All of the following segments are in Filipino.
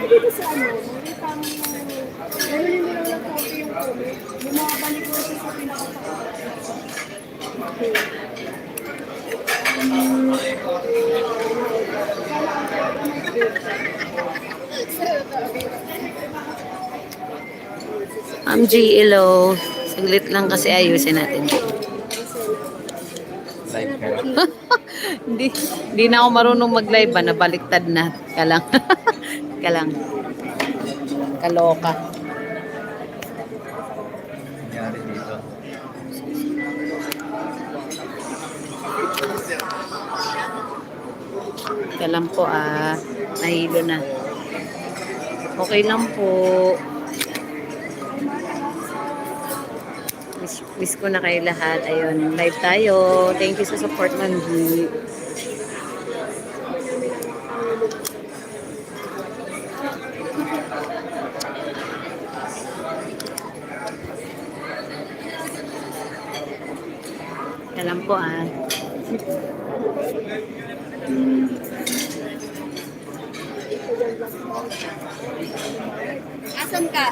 Dito sa ano, makita mo gano'n yung nila ng konti yung comment. Bumabalik mo siya sa pinakataas. Ma'am G, hello. Saglit lang kasi ayusin natin. Hindi na ako marunong mag-live ba? Nabaliktad na. Kalang. Kalang. Kaloka. Nangyari dito. Kalang po nahilo na. Okay lang po. Miss ko na kayo lahat. Ayun, live tayo. Thank you sa support, Ma'am G. Alam po Asan ka?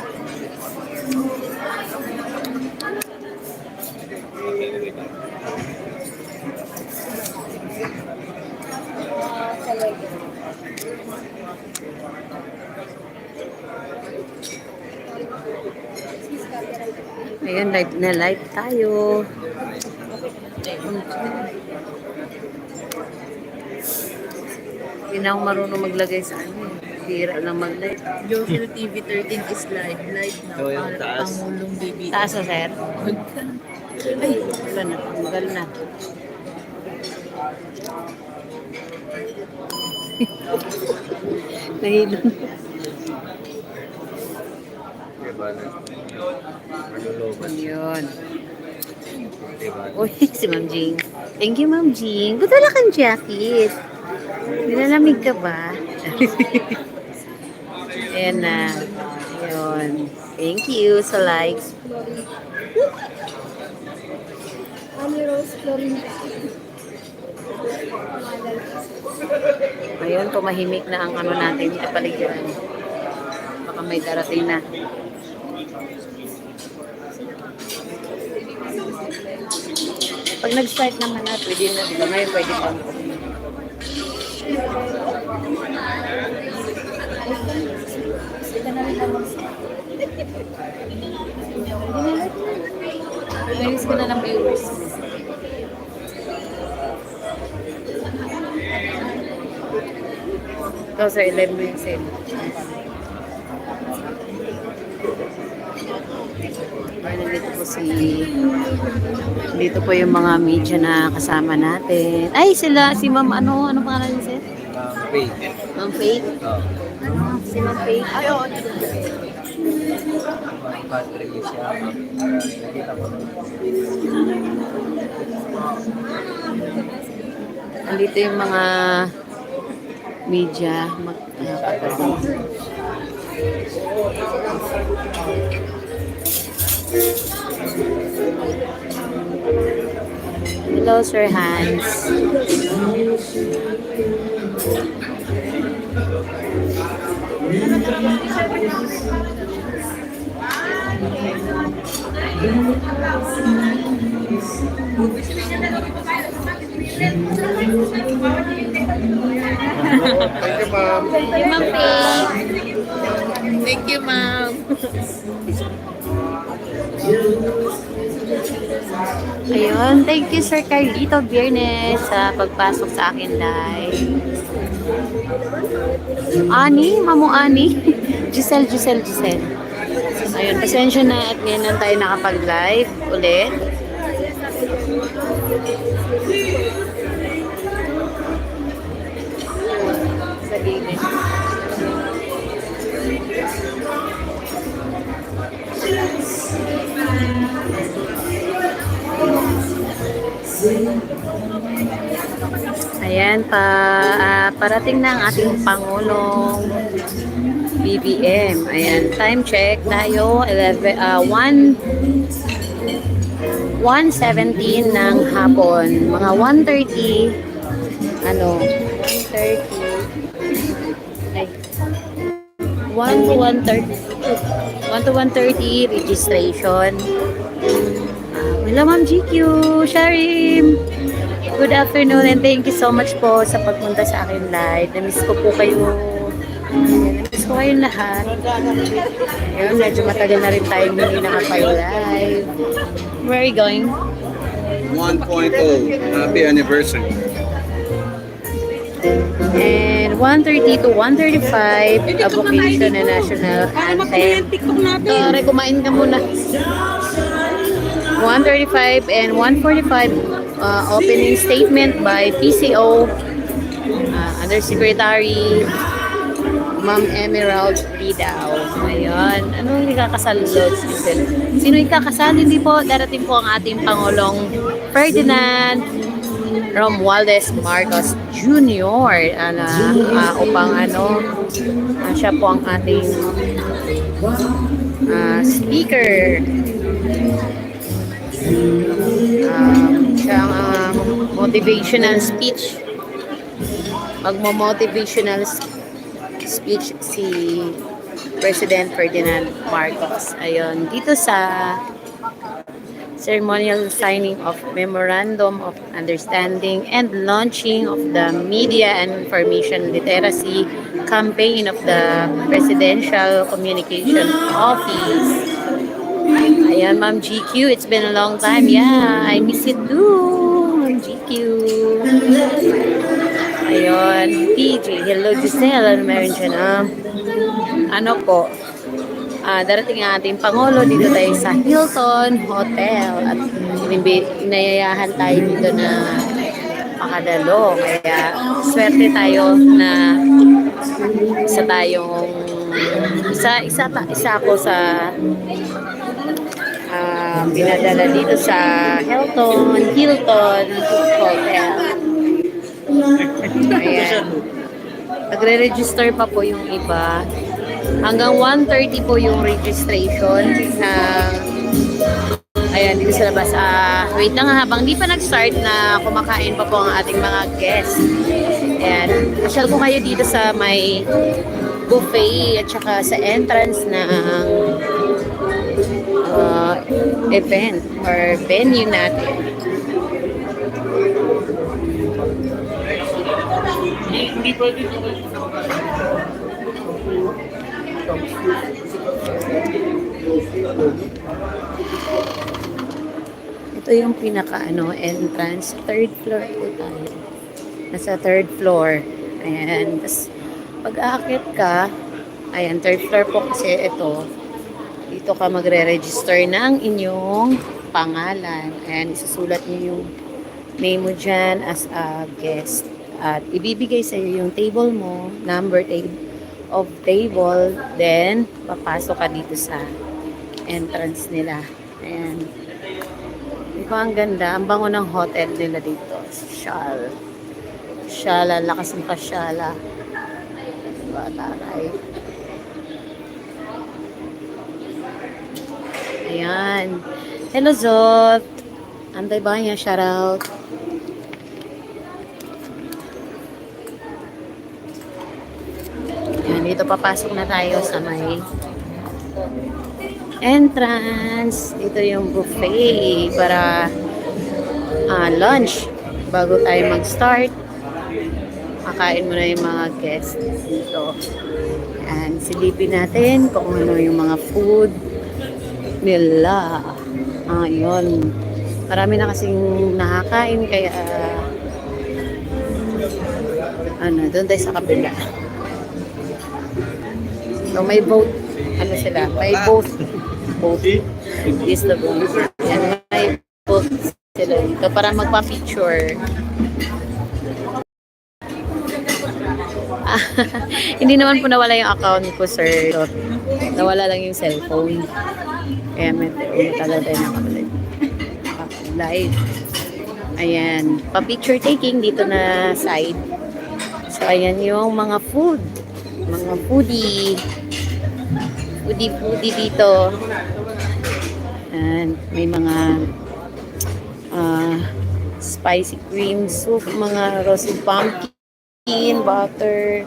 Ayun, live na live tayo. Hindi na ako marunong maglagay sa ano. Bira lang mag-live. Jovial TV 13 is live. Live na. So, yung Para taas. Pangulong baby. Taas o, sir? Ay, wala na. Tanggal na. Nahilo na. Diba na? Manulobat. Yun. Diba? Uy, si Ma'am Jing. Thank you, Ma'am Jing. Ba't wala kang jacket? Nilalamig ka ba? Ayan na. Yun. Thank you sa likes. Ani Rose Florinda. Ayun, tumahimik na ang ano natin sa paligyan. Baka may darating na. Pag nag-start naman na, pwede na. Diba ngayon pwede pa. Nainis ko na ng viewers. Ito sa 11 mo yung sale. Dito po yung mga media na kasama natin. Ay, sila, si Ma'am, ano pangalan niya, sir? Faith. Ma'am Faith? Oh. Si Ma'am Faith? Ay, oo. Country siya. Nakita ko. Andito yung mga media. Hello, Sir Hans. Thank you, ma'am. Ma'am Faith. Thank you, ma'am. Ayun, thank you Sir Carlito Biernes sa pagpasok sa akin live. Ani, Mamo Ani. Giselle. Ayun, pasensya na at ngayon lang tayo nakapag-live ulit. Sa gilid. Ayan, parating na ang ating Pangulong BBM. Ayan, time check tayo, 1:17 ng hapon. Mga 1:30 ano, 1:30. Ay, 1 to 1:30. 1 to 1:30 registration. Hello, Ma'am GQ, Sharim. Good afternoon and thank you so much po sa pagpunta sa akin live. Na-miss ko po kayo. Na-miss ko kayong lahat. Ayun, medyo matagal na rin tayong hindi nakapag-live. Where are you going? 1.0. Happy anniversary. And 1:30 to 1:35, a vocation na national anthem. Tore, kumain ka muna. 1:35 and 1:45, opening statement by PCO, Undersecretary Ma'am Emerald Ridaw. Ayun. Anong ikakasalot? Sino ikakasal? Hindi po. Darating po ang ating Pangulong Ferdinand Romualdez Marcos Jr. Upang siya po ang ating speaker. Siya ang motivational speech. Magmo-motivational speech si President Ferdinand Marcos. Ayun, dito sa ceremonial signing of Memorandum of Understanding and launching of the Media and Information Literacy Campaign of the Presidential Communication Office. Ayan, Ma'am GQ, it's been a long time. Yeah, I miss it too, Ma'am GQ. Ayun, PJ, hello Giselle, meron dyan ano po, darating ang ating Pangulo dito tayo sa Hilton Hotel at inayayahan tayo dito na makadalo. Kaya swerte tayo na isa ako sa pinadala dito sa Hilton Hotel. Ayan. Nagre-register pa po yung iba. Hanggang 1:30 po yung registration. Ayan, dito sa labas. Wait lang habang di pa nag-start na kumakain pa po ang ating mga guests. Ayan. Pasyal ko kayo dito sa may buffet at saka sa entrance ng event or venue natin. Ito yung pinaka entrance. Third floor po tayo. Nasa third floor. Ayan. Tapos pag aakyat ka, ayan, third floor po kasi ito. Dito ka magre-register ng inyong pangalan. Ayan, isusulat niyo yung name mo dyan as a guest. At ibibigay sa iyo yung table mo, number of table, then papasok ka dito sa entrance nila. Ayan. Di ba ang ganda? Ang bango ng hotel nila dito. Shala, lakas ng kasyala. Diba, taray. Ayan. Hello, Zot. Antay ba niya? Shout out. Ayan, dito papasok na tayo sa may entrance. Dito yung buffet para lunch. Bago tayo mag-start, makain muna yung mga guests dito. Ayan, silipin natin kung ano yung mga food nila. Yun. Marami na kasing nakakain kaya doon tayo sa kabila. So may boat, sila? May boat is the boat. Yan, may boat sila dito para magpa-picture. Hindi naman po nawala yung account ko, sir. So, nawala lang yung cellphone. Kaya matagal tayo live. Ayan. Pa-picture taking dito na side. So, ayan yung mga food. Mga foodie dito. And may mga spicy cream soup, mga roasted pumpkin, butter,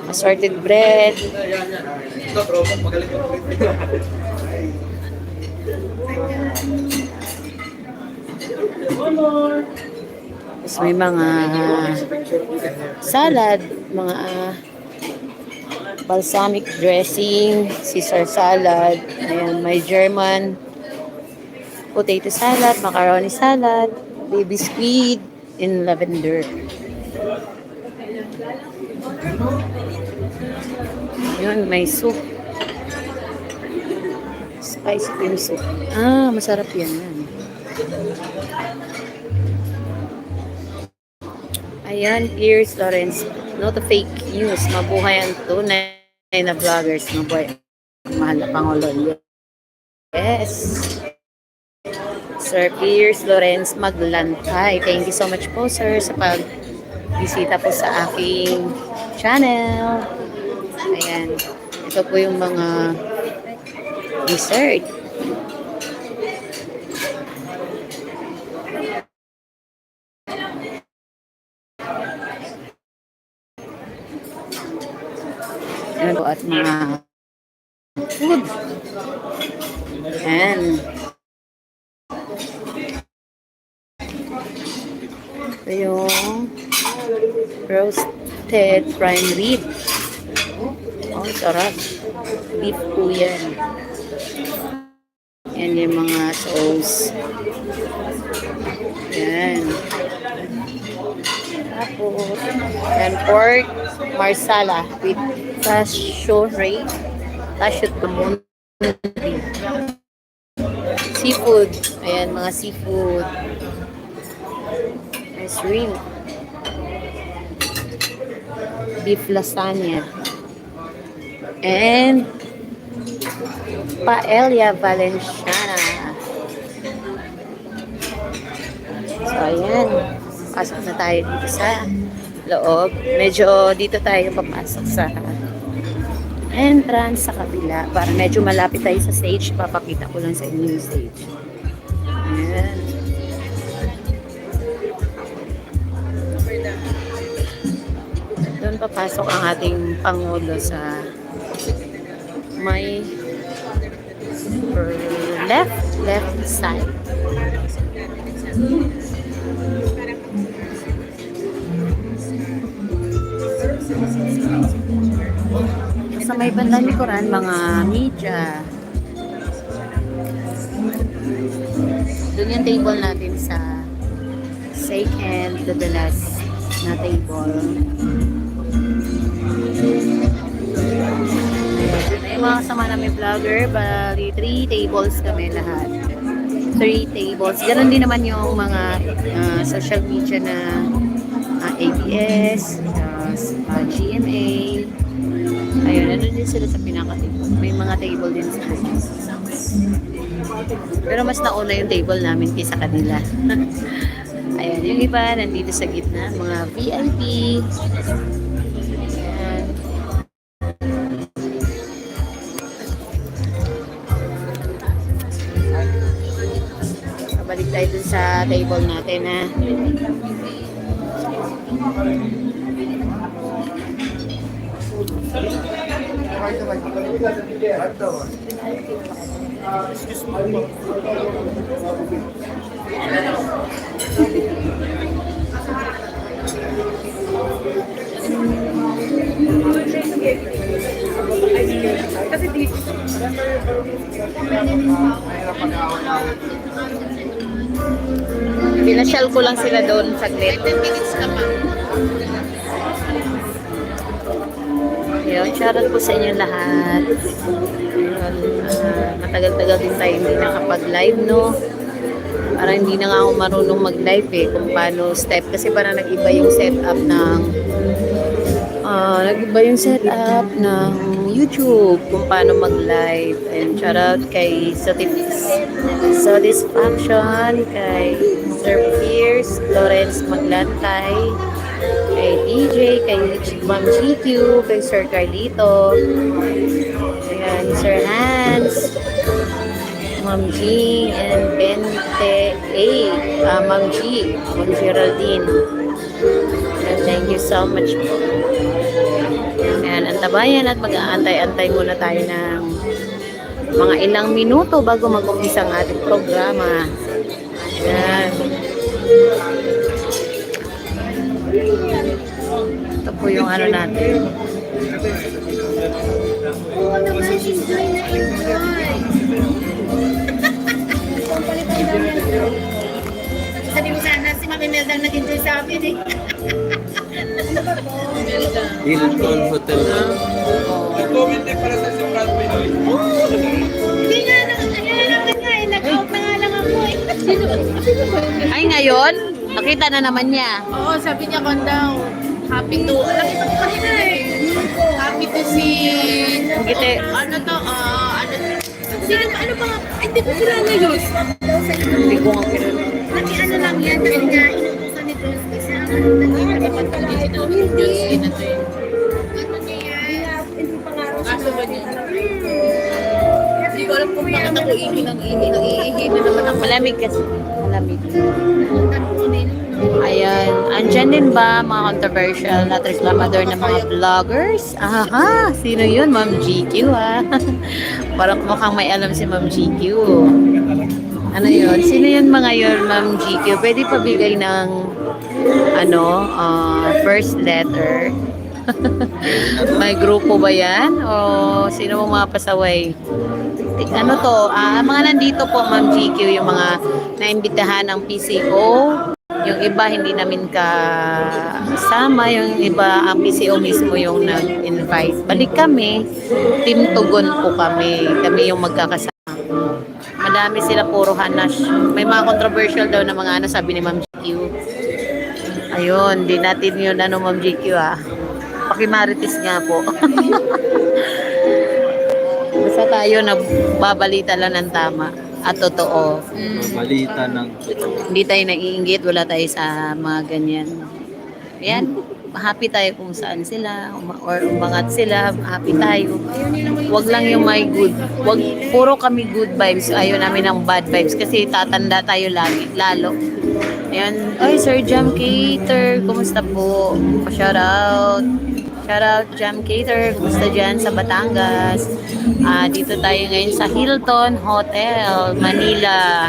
assorted bread. Tapos may mga salad, mga balsamic dressing, Caesar salad, ayan, may German potato salad, macaroni salad, baby squid in lavender. Yun, may soup. Spicy cream soup. Ah, masarap yan. Ayan, Pierce Lawrence. No to fake news. Mabuhay ang tunay na vloggers. Mabuhay ang mahal na Pangulong. Yes. Sir Pierce Lawrence Maglantay. Thank you so much po, sir, sa pagbisita po sa aking channel. Ayan. Ito po yung mga dessert. Ayan po at mga food. Ayan. Ito yung roasted prime rib. Oh, sarap. Beef po yan. Yan yung mga sauce. Yan. Tapos, yan pork marsala with cashew ray. Cashew tamon. Seafood. Ayan, mga seafood. May shrimp. Beef lasagna. And paella valenciana. So, ayan. Pasok na tayo dito sa loob. Medyo dito tayo papasok sa entrance sa kabila. Para medyo malapit tayo sa stage. Papakita ko lang sa inyo yung stage. Ayan. Doon papasok ang ating Pangulo sa may left side. Sa may bandang likuran, mga media. Doon yung table natin sa second to the last na table. Yung mga kasama namin vlogger, bali 3 tables kami lahat. 3 tables. Ganon din naman yung mga social media na ABS, GMA. Ayun, ano din sila sa pinaka-table. May mga table din sa kanila. Pero mas nauna yung table namin kaysa kanila. Ayan, yung iba nandito sa gitna, mga VIP. Ayan. Balik tayo dun sa table natin, ha. Kasi dito. Pinasyal ko lang sila doon saglit. 10 minutes ka pa. Ayun, shoutout po sa inyo lahat. Ayun, matagal-tagal din tayo hindi nakapag-live, no? Parang hindi na nga ako marunong mag-live kung paano step. Kasi parang nag-iba yung setup ng YouTube kung paano mag-live. Ayun, shoutout kay Satisfaction, kay Sir Pierce Lawrence Maglantay, kay DJ, kay Ma'am GQ, kay Sir Carlito, ayan, Sir Hans, Ma'am G and Bente A. Ma'am G, Ma'am Geraldine. And thank you so much po. Ayan, antabayan at mag-aantay-antay muna tayo ng mga ilang minuto bago mag-umpisa ang ating programa. Ayan. Ito po yung ano natin. Oo naman, she's doing na enjoy. Palitan daw yan. Sabi mo sana si Mami Melda ang nag-enjoy sa akin eh. Hilton Hotel. Hindi nga naman nga eh. Nag-out na nga lang ako eh. Ay, ngayon, nakita na naman niya. Oo, sabi niya kung daw. Happy to, nakita ko kanina eh. Happy to see, Gite. ano to, sino ba, ano ba nga, ay, hindi ko sila nayos. Hindi ko nga pinag- Pati ano lang yan, kasi nga inutusan ni Diyos kasi ang ano naging Dapat pag hindi sinawin ng Diyos, ina to eh. ano niya yan, hindi pa nga raw siya. Kaso ba niya? Hindi ko alam kung bakit ako ihi ng ihi na naman ako. Malamig kasi. Malamig. Tanong ko din. Ayan. Andyan din ba mga controversial na reklamador ng mga vloggers? Aha! Sino yun? Ma'am GQ ha? Parang mukhang may alam si Ma'am GQ. Ano yun? Sino yun mga yun, Ma'am GQ? Pwede pabigay ng first letter? May grupo ba yan? O sino mo mga pasaway? Ano to? Mga nandito po, Ma'am GQ, yung mga naimbitahan ng PCO. Yung iba hindi namin kasama, yung iba ang PCO mismo yung nag-invite. Balik kami, Team Tugon po kami. Kami yung magkakasama. Madami sila, puro hanash. May mga controversial daw na mga ano, sabi ni Ma'am GQ. Ayun, di natin yun Ma'am GQ Pakimarites nga po. Basta tayo nagbabalita lang ng tama at totoo. Balita ng Hindi tayo naiinggit, wala tayo sa mga ganyan. Ayan, happy tayo kung saan sila, or umangat sila, happy tayo. Wag lang yung may good. Wag, puro kami good vibes, ayaw namin ng bad vibes kasi tatanda tayo lagi, lalo. Ayan, ay Sir Jam Cater, kumusta po? Pa-shout out. Shout out Jam Cater, kumusta dyan sa Batangas? Dito tayo ngayon sa Hilton Hotel, Manila.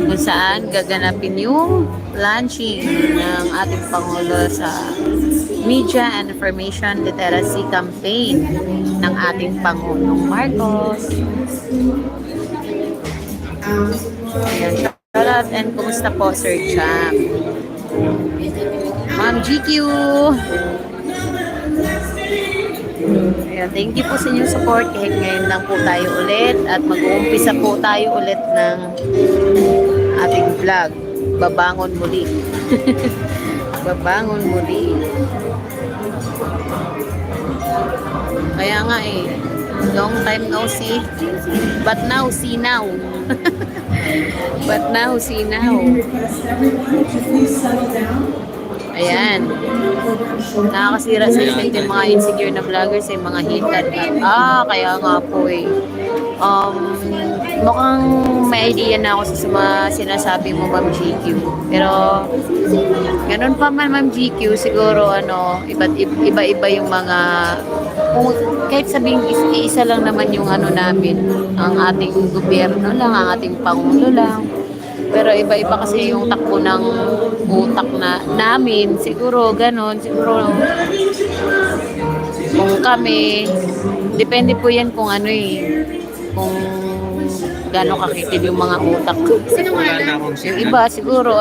Kung saan gaganapin yung launching ng ating Pangulo sa Media and Information Literacy Campaign ng ating Pangulong Marcos. Ayan, shout out and kumusta po Sir Jam? Ma'am GQ. Ayan, thank you po sa inyong support kahit ngayon lang po tayo ulit at mag-uumpisa po tayo ulit ng ating vlog. Babangon muli. Babangon muli. Kaya nga long time no see. But now, see now. But now, see now. Ayan. Nakakasira sa isip yung mga insecure na vloggers yung mga hitan. Kaya nga po mukhang may idea na ako sa mga sinasabi mo, Ma'am GQ. Pero, ganun pa man, Ma'am GQ, siguro, iba-iba yung mga, kahit sabihin, isa lang naman yung namin, ang ating gobyerno lang, ang ating pangulo lang. Pero iba-iba kasi yung takbo ng utak na namin. Siguro, ganun. Siguro, kung kami, depende po yan kung kung gano'ng kakitid yung mga utak. Yung iba, siguro,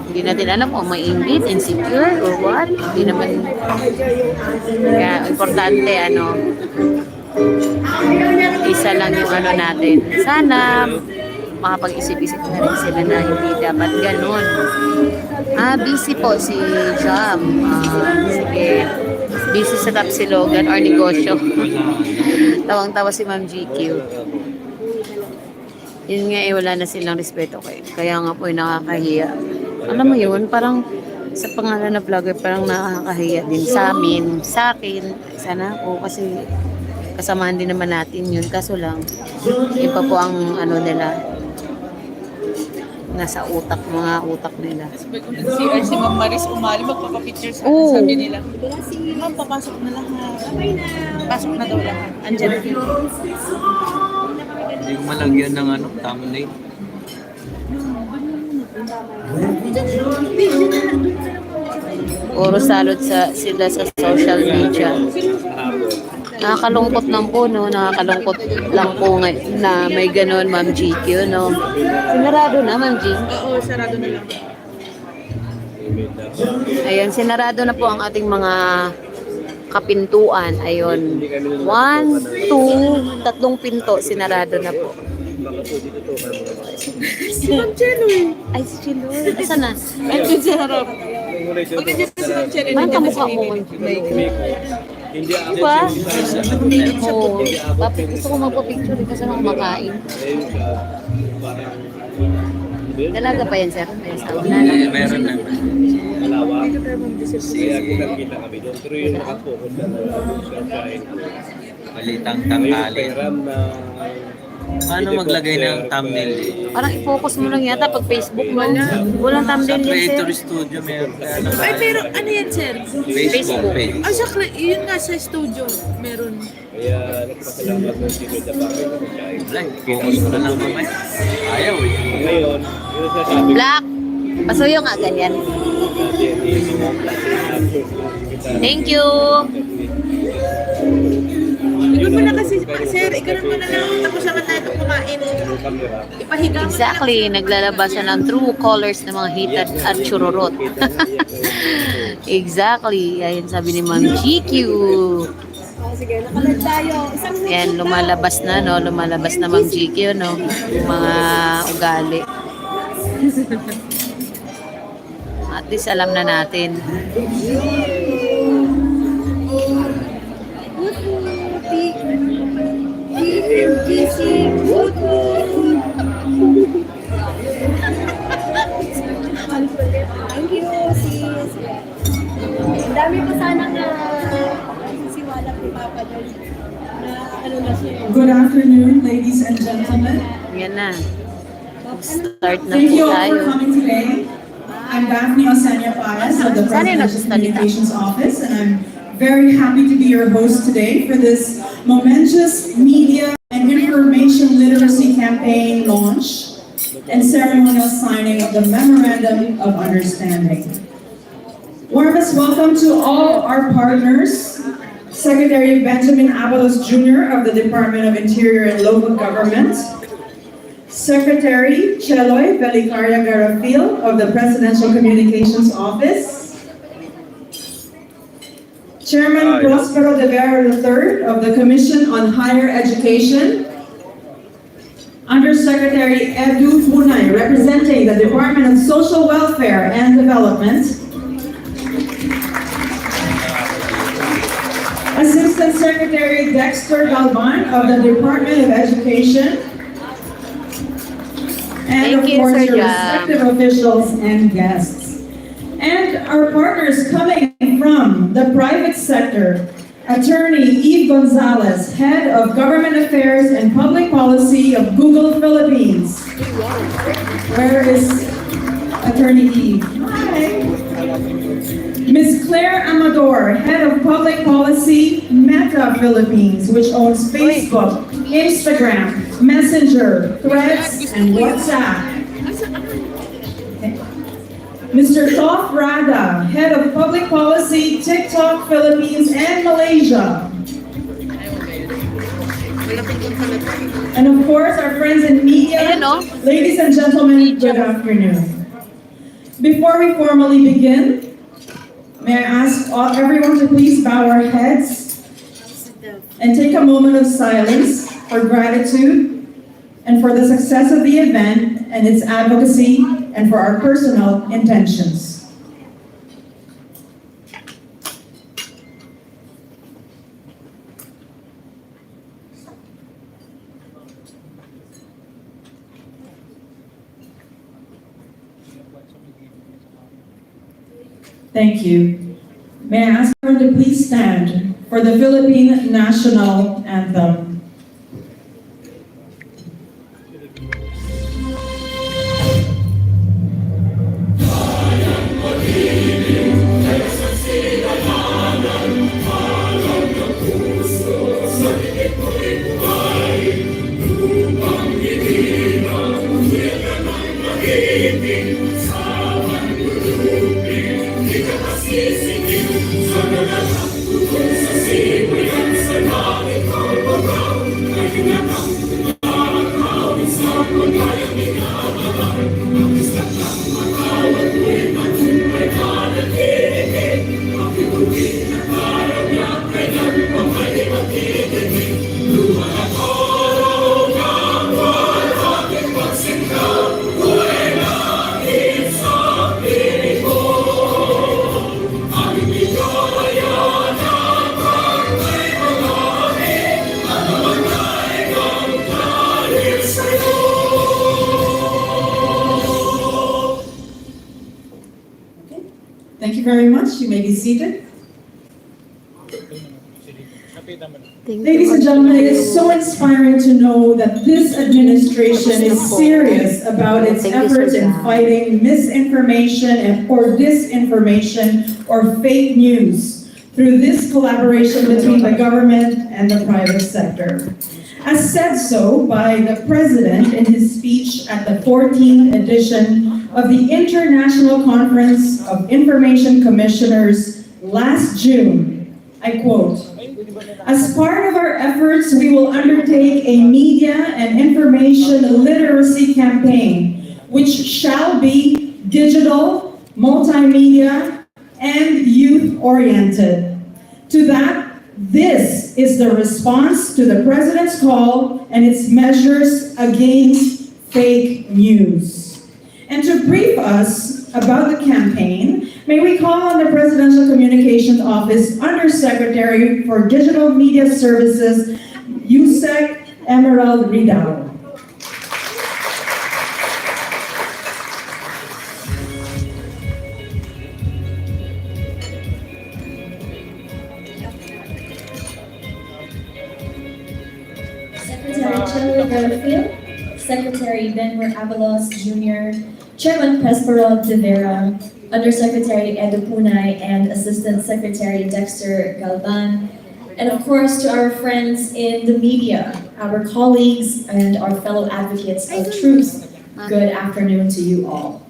hindi natin alam kung may inggit, insecure, or what. Hindi naman, kaya importante, isa lang yung natin. Sana, makapag-isip-isip na rin sila na hindi dapat ganun. Busy po si Jam. Sige. Busy sa Tapsilogan or negosyo. Tawang-tawa si Ma'am GQ. Yun nga wala na silang respeto kayo. Kaya nga po nakakahiya. Alam mo yun, parang sa pangalan na vlogger, parang nakakahiya din sa amin, sa akin. Sana po kasi kasamahan din naman natin yun. Kaso lang, iba po ang ano nila, nasa utak, mga utak nila. Sabi ko si si Ma'am Maris umali, magpapapicture sa Oo. sabi nila. Ma'am, papasok na lahat. Pasok na daw lahat. Andiyan na yun. Hindi ko malagyan ng ano, thumbnail. Puro salot sila sa social media. Nakakalungkot lang po, no? Nakakalungkot lang po na may ganun, Ma'am GQ, no? Sinarado na, Ma'am G. Oo, sarado na lang. Ayan, sinarado na po ang ating mga kapintuan. Ayun. 1, 2, 3 pinto, sinarado na po. Si Ma'am Cheloy. Ay, si Chiloy. Asa na? Andiyan sa harap. Pag nandiyan si Ma'am Cheloy, Ay, nandiyan na si kamukha ko. Mimi. Diba? Oo. Gusto ko magpa-picture kasi na kumakain. Dalaga pa yan, sir? May asawa na lang. Meron na. Balitang tanghali. Paano maglagay ng thumbnail? Parang i-focus mo lang yata pag Facebook mo. Walang Sa thumbnail yan, sir. Creator Studio meron. Ay, pero ano yan, sir? Facebook page. Ay, yun nga sa studio. Meron. Wala, focus ko na lang mamay. Ayaw eh. Black! Pasuyo nga, ganyan. Thank you! Ikaw mo na kasi, sir, ikaw mo na lang. Tapos naman tayo kumain. Ipahiga mo Exactly, naglalabasan ng true colors ng mga hitat at chururot. Exactly, ayun sabi ni Ma'am GQ. Sige, nakalag tayo. Isang Yan, lumalabas na, no? Lumalabas na Ma'am GQ, no? Yung mga ugali. At least alam na natin. TMGC, wood wood. Thank you, sis. Ang dami pa sanang sisiwala kay Papa doon na ano na siya. Good afternoon, ladies and gentlemen. Yan na. Start na Thank po you all tayo. for coming today. I'm Daphne Osania Paras of the Sana yung Presidential nagsasalita. Communications Office, and I'm very happy to be your host today for this momentous media and information literacy campaign launch and ceremonial signing of the Memorandum of Understanding. Warmest welcome to all our partners, Secretary Benjamin Avalos Jr. of the Department of Interior and Local Government, Secretary Cheloy Belicaria Garafil of the Presidential Communications Office, Chairman Prospero de Vera III of the Commission on Higher Education, Undersecretary Edu Funay representing the Department of Social Welfare and Development, Assistant Secretary Dexter Galvan of the Department of Education, and Thank of you, course Sir your Jam. respective officials and guests. And our partners coming from the private sector, Attorney Eve Gonzalez, Head of Government Affairs and Public Policy of Google Philippines. Where is Attorney Eve? Hi. Ms. Claire Amador, Head of Public Policy, Meta Philippines, which owns Facebook, Instagram, Messenger, Threads, and WhatsApp. Okay. Mr. Toff Rada, Head of Public Policy, TikTok, Philippines, and Malaysia. And of course, our friends in media. Ayan, no? Ladies and gentlemen, good afternoon. Before we formally begin, may I ask everyone to please bow our heads and take a moment of silence for gratitude and for the success of the event and its advocacy and for our personal intentions. Thank you. May I ask everyone to please stand for the Philippine National Anthem. Thank you very much. You may be seated. Ladies and gentlemen, it is so inspiring to know that this administration is serious about its efforts in fighting misinformation or disinformation or fake news through this collaboration between the government and the private sector. As said so by the President in his speech at the 14th edition of the International Conference of Information Commissioners last June, I quote, "As part of our efforts, we will undertake a media and information literacy campaign, which shall be digital, multimedia, and youth-oriented. To that, this is the response to the President's call and its measures against fake news." And to brief us about the campaign, may we call on the Presidential Communications Office Undersecretary for Digital Media Services, Yusek Emerald Ridao. Secretary Chelly Garfield, Secretary Benwer Avalos Jr., Chairman Presperod De Vera, Undersecretary Edo Punay, and Assistant Secretary Dexter Galban, and of course to our friends in the media, our colleagues and our fellow advocates of truth, good afternoon to you all.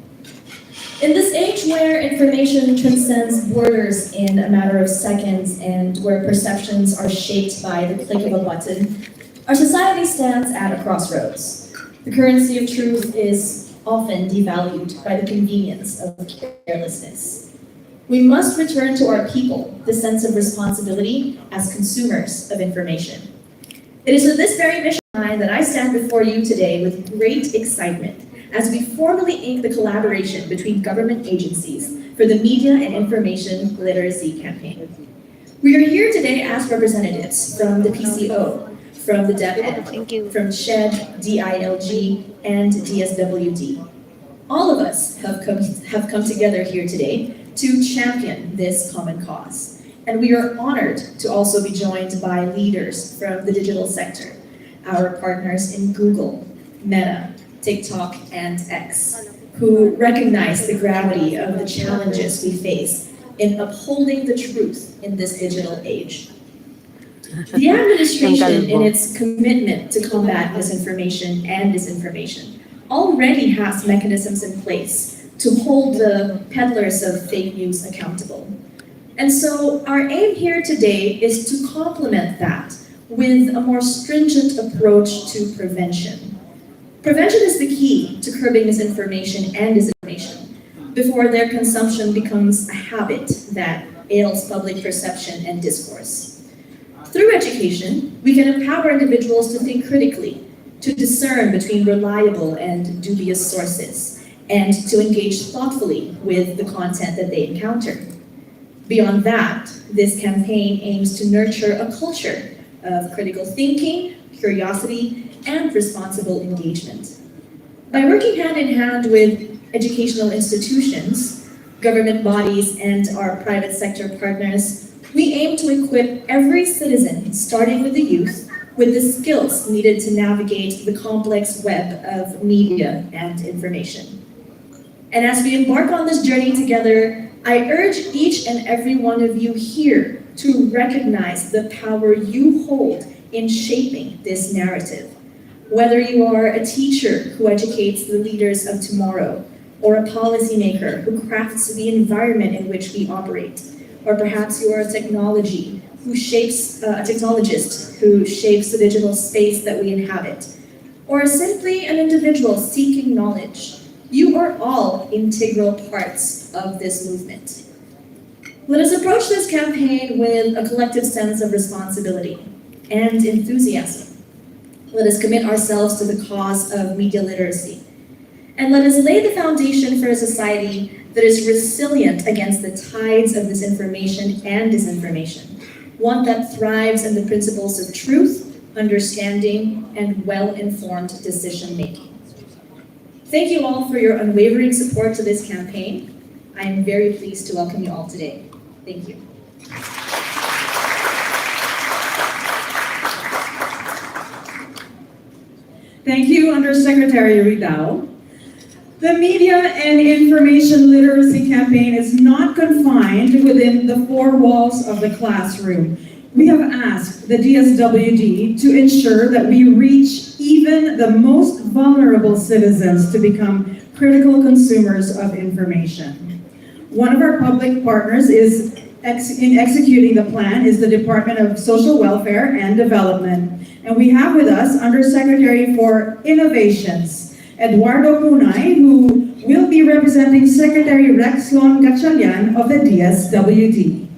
In this age where information transcends borders in a matter of seconds and where perceptions are shaped by the click of a button, our society stands at a crossroads. The currency of truth is often devalued by the convenience of carelessness. We must return to our people the sense of responsibility as consumers of information. It is with this very mission in mind that I stand before you today with great excitement as we formally ink the collaboration between government agencies for the Media and Information Literacy Campaign. We are here today as representatives from the PCO, from the DepEd, from SHED, DILG, and DSWD. All of us have come together here today to champion this common cause. And we are honored to also be joined by leaders from the digital sector, our partners in Google, Meta, TikTok, and X, who recognize the gravity of the challenges we face in upholding the truth in this digital age. The administration, in its commitment to combat misinformation and disinformation, already has mechanisms in place to hold the peddlers of fake news accountable. And so our aim here today is to complement that with a more stringent approach to prevention. Prevention is the key to curbing misinformation and disinformation before their consumption becomes a habit that ails public perception and discourse. Through education, we can empower individuals to think critically, to discern between reliable and dubious sources, and to engage thoughtfully with the content that they encounter. Beyond that, this campaign aims to nurture a culture of critical thinking, curiosity, and responsible engagement. By working hand in hand with educational institutions, government bodies, and our private sector partners, We aim to equip every citizen, starting with the youth, with the skills needed to navigate the complex web of media and information. And as we embark on this journey together, I urge each and every one of you here to recognize the power you hold in shaping this narrative. Whether you are a teacher who educates the leaders of tomorrow, or a policymaker who crafts the environment in which we operate, or perhaps you are a technologist who shapes the digital space that we inhabit, or simply an individual seeking knowledge, you are all integral parts of this movement. Let us approach this campaign with a collective sense of responsibility and enthusiasm. Let us commit ourselves to the cause of media literacy. And let us lay the foundation for a society that is resilient against the tides of disinformation and disinformation, one that thrives in the principles of truth, understanding, and well-informed decision-making. Thank you all for your unwavering support to this campaign. I am very pleased to welcome you all today. Thank you. Thank you, Undersecretary Ridao. The Media and Information Literacy Campaign is not confined within the four walls of the classroom. We have asked the DSWD to ensure that we reach even the most vulnerable citizens to become critical consumers of information. One of our public partners in executing the plan is the Department of Social Welfare and Development. And we have with us Undersecretary for Innovations, Eduardo Punay, who will be representing Secretary Rexlon Gatchalian of the DSWD.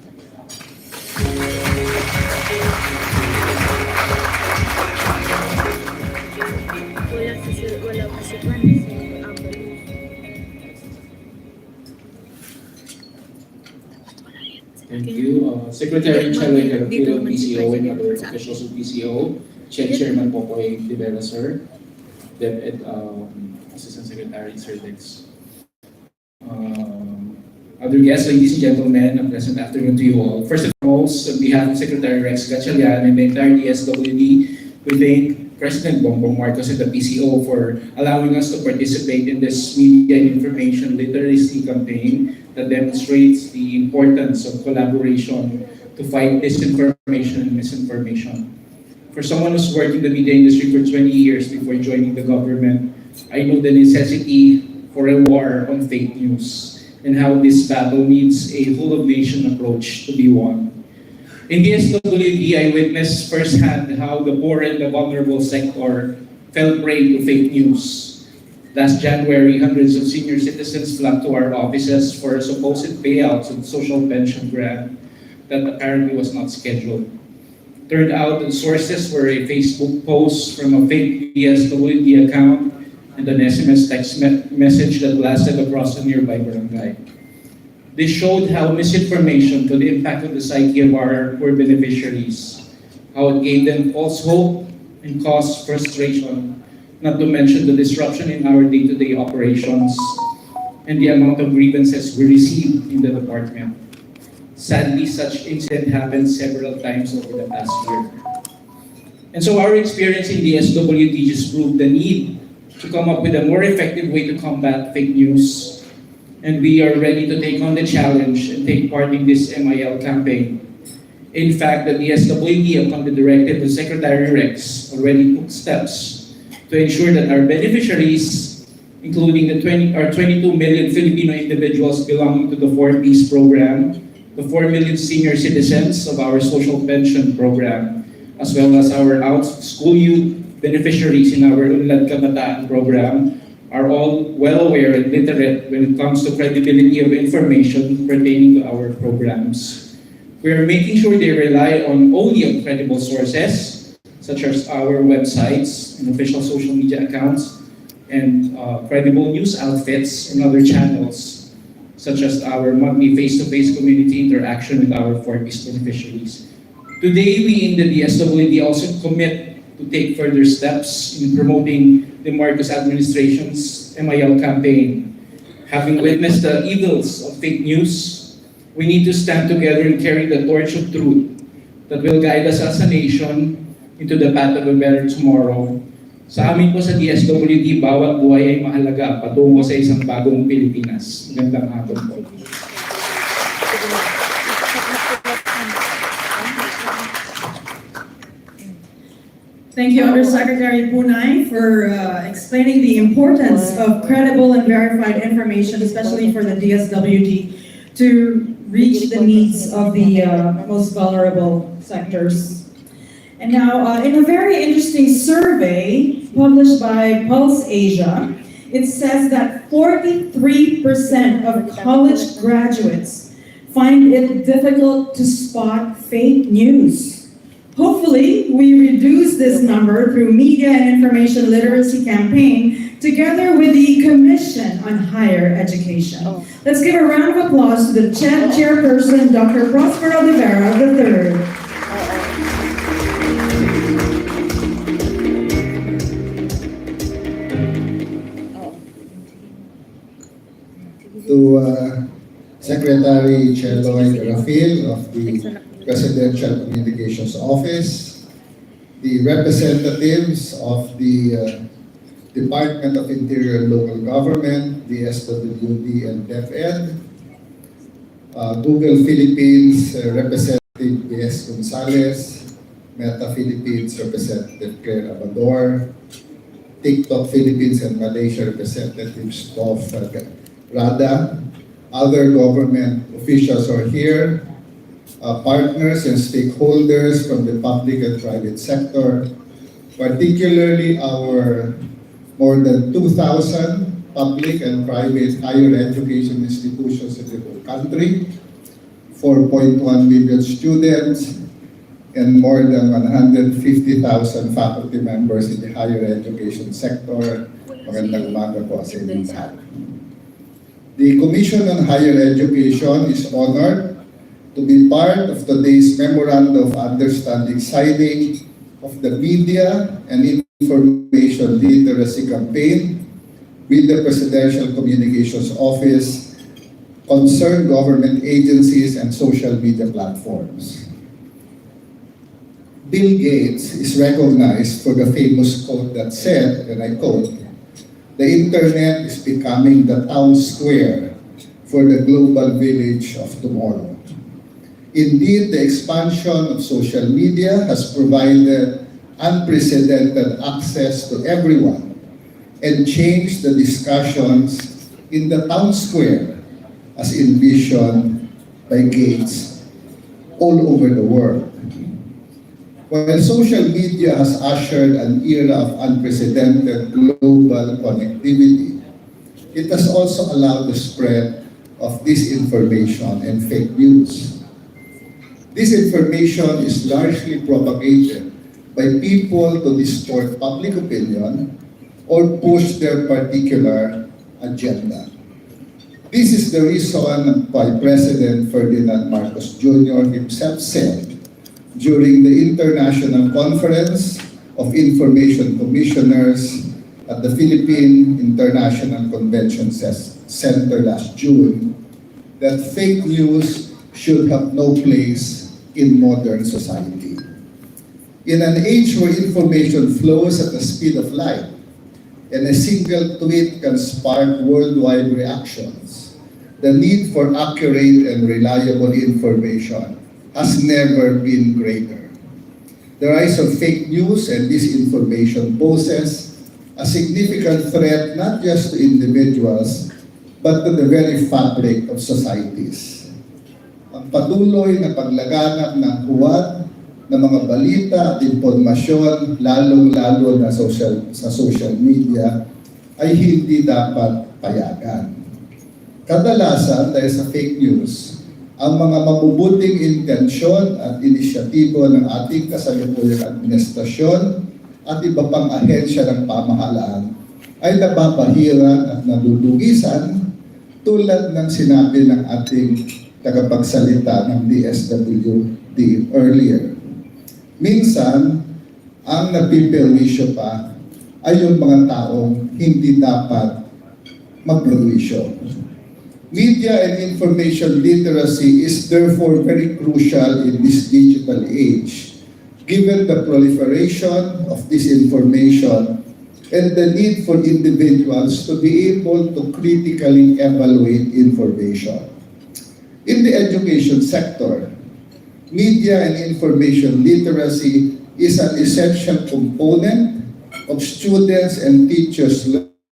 Thank you. Secretary Chalay Garapilo, PCO, and other officials of PCO. Chairman Popoy Rivera, sir. Assistant Secretary, Sir Dex. Other guests, ladies and gentlemen, a pleasant afternoon to you all. First and foremost, on behalf of Secretary Rex Gatchalian and the entire DSWD, we thank President Bongbong Marcos and the PCO for allowing us to participate in this media and information literacy campaign that demonstrates the importance of collaboration to fight disinformation and misinformation. For someone who's worked in the media industry for 20 years before joining the government, I know the necessity for a war on fake news and how this battle needs a whole-of-nation approach to be won. In the SWD, I witnessed firsthand how the poor and the vulnerable sector fell prey to fake news. Last January, hundreds of senior citizens flocked to our offices for supposed payouts of social pension grant that apparently was not scheduled. Turned out the sources were a Facebook post from a fake DSWD account and an SMS text message that blasted across a nearby barangay. This showed how misinformation could impact on the psyche of our poor beneficiaries, how it gave them false hope and caused frustration, not to mention the disruption in our day-to-day operations and the amount of grievances we received in the department. Sadly, such incident happened several times over the past year. And so our experience in the SWD just proved the need to come up with a more effective way to combat fake news. And we are ready to take on the challenge and take part in this MIL campaign. In fact, the DSWD, upon the directive of Secretary Rex, already took steps to ensure that our beneficiaries, including our 22 million Filipino individuals belonging to the 4Ps program, the 4 million senior citizens of our social pension program, as well as our out-school youth beneficiaries in our Unlad Kabataan program, are all well aware and literate when it comes to credibility of information pertaining to our programs. We are making sure they rely only on credible sources, such as our websites and official social media accounts, and credible news outfits and other channels, such as our monthly face-to-face community interaction with our 4Ps beneficiaries. Today, we in the DSWD also commit to take further steps in promoting the Marcos administration's MIL campaign. Having witnessed the evils of fake news, We need to stand together and carry the torch of truth that will guide us as a nation into the path of a better tomorrow. Sa amin po sa DSWD, bawat buhay ay mahalaga patungo sa isang bagong Pilipinas. Magandang hapon po. Thank you, Undersecretary Punay, for explaining the importance of credible and verified information, especially for the DSWD, to reach the needs of the most vulnerable sectors. And now, in a very interesting survey published by Pulse Asia, it says that 43% of college graduates find it difficult to spot fake news. Hopefully, we reduce this number through media and information literacy campaign together with the Commission on Higher Education. Let's give a round of applause to the chairperson, Dr. Prospero de Vera III. To Secretary Cheloy Rafil of the Presidential Communications Office, the representatives of the Department of Interior and Local Government, the SWD and DepEd, Google Philippines Representative B.S. Gonzalez, Meta Philippines Representative Claire Abador, TikTok Philippines and Malaysia Representatives of Rada, other government officials are here, partners and stakeholders from the public and private sector, particularly our more than 2,000 public and private higher education institutions in the whole country, 4.1 million students, and more than 150,000 faculty members in the higher education sector. Magandang umaga po sa inyong lahat. The Commission on Higher Education is honored to be part of today's Memorandum of Understanding signing of the Media and Information Literacy Campaign with the Presidential Communications Office, concerned government agencies, and social media platforms. Bill Gates is recognized for the famous quote that said, and I quote, "The internet is becoming the town square for the global village of tomorrow." Indeed, the expansion of social media has provided unprecedented access to everyone and changed the discussions in the town square as envisioned by Gates all over the world. While social media has ushered an era of unprecedented global connectivity, it has also allowed the spread of disinformation and fake news. Disinformation is largely propagated by people to distort public opinion or push their particular agenda. This is the reason why President Ferdinand Marcos Jr. himself said during the International Conference of Information Commissioners at the Philippine International Convention Center last June that fake news should have no place in modern society. In an age where information flows at the speed of light and a single tweet can spark worldwide reactions, the need for accurate and reliable information has never been greater. The rise of fake news and disinformation poses a significant threat not just to individuals, but to the very fabric of societies. Ang patuloy na paglaganap ng huwad ng mga balita at impormasyon, lalong-lalo na sa social media, ay hindi dapat payagan. Kadalasan, dahil sa fake news, ang mga mabubuting intensyon at inisyatibo ng ating kasalukuyang administrasyon at iba pang ahensya ng pamahalaan ay nababahiran at nadudugisan tulad ng sinabi ng ating tagapagsalita ng DSWD earlier. Minsan, ang napiperwisyo pa ay yung mga taong hindi dapat magperwisyo. Media and information literacy is therefore very crucial in this digital age, given the proliferation of disinformation and the need for individuals to be able to critically evaluate information. In the education sector, media and information literacy is an essential component of students and teachers'